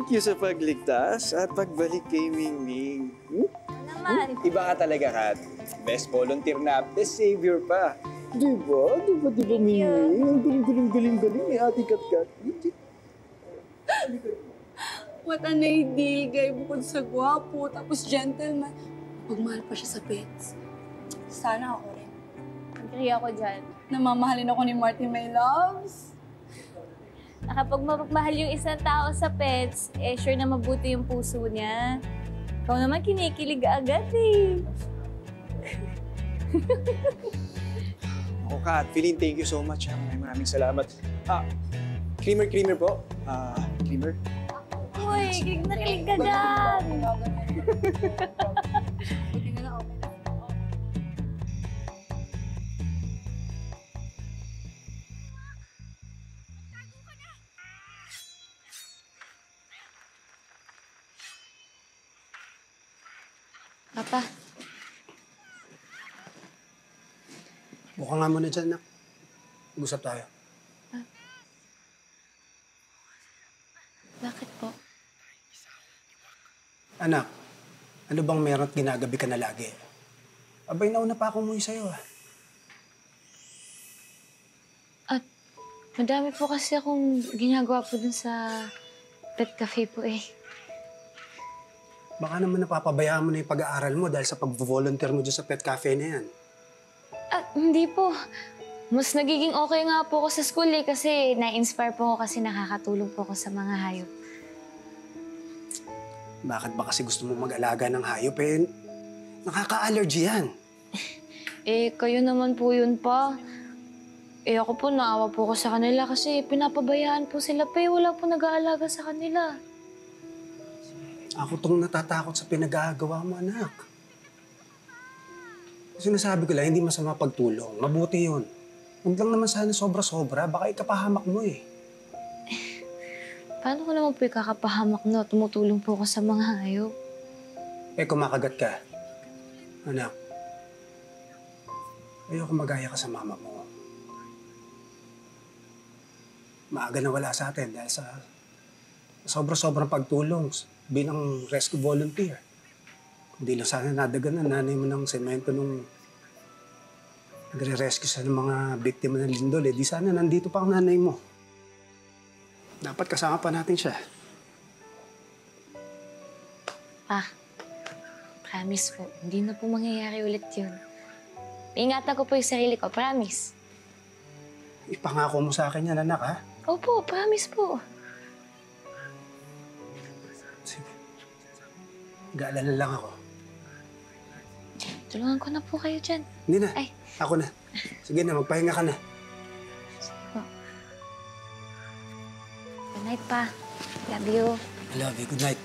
Thank you sa pagligtas at pagbalik kay Mingming. Naman. Iba ka talaga, Kat. Best volunteer na, best savior pa. Diba, Mingming? Ang galing ni Ate Kat-Kat. What an ideal guy bukod sa gwapo, tapos gentleman. Pagmahal pa siya sa pets. Sana ako rin. Agree ako dyan. Namamahalin ako ni Martin, my loves. Na kapag mapagmahal yung isang tao sa pets, eh sure na mabuti yung puso niya. Ikaw naman kinikilig agad eh. Ako, Kat, feeling thank you so much. Maraming salamat. Creamer po. Creamer. Uy, kilig na kilig ka dyan. Buti na lang okay na. Papa, Buka nga muna dyan, nak. Mag-usap tayo. bakit po? Anak, ano bang meron at ginagabi ka na lagi? Abay, nauna pa ako umuwi sa'yo, ah. At madami po kasi akong ginagawa po dun sa pet cafe po eh. Baka naman napapabayaan mo na yung pag-aaral mo dahil sa pag-volunteer mo dyan sa pet cafe na yan. Hindi po. Mas nagiging okay nga po ako sa school eh kasi na-inspire po ako kasi nakakatulong po ako sa mga hayop. Bakit ba kasi gusto mo mag-alaga ng hayop, eh? Nakaka-allergy yan. Eh, kayo naman po yun pa. Eh, ako po naawa po ako sa kanila kasi pinapabayaan po sila pa eh. Wala po nag-aalaga sa kanila. Ako tong natatakot sa pinag-aagawa mo, anak. Sinasabi ko lang, hindi masama pagtulong. Mabuti yun. Huwag lang naman sana sobra-sobra. Baka ikapahamak mo eh. Paano ko naman po ikakapahamak na tumutulong po ako sa mga hayop? Eh, kumakagat ka. Anak, ayoko magaya ka sa mama mo. Maaga na wala sa atin dahil sa sobra-sobrang pagtulong bilang rescue volunteer. Hindi lang sana nadagan na nanay mo ng semento nung nagre-rescue sa mga biktima ng lindol. Eh, di sana nandito pa ang nanay mo. Dapat kasama pa natin siya. Pa, promise po, hindi na po mangyayari ulit yun. Iingatan ko po yung sarili ko, promise. Ipangako mo sa akin yan, anak, ha? Opo, promise po. Sige. Gaalala lang ako. Tulungan ko na po kayo dyan. Hindi na. Ay. Ako na. Sige na, magpahinga ka na. Sige po. Good night, Pa. Love you. I love you. Good night.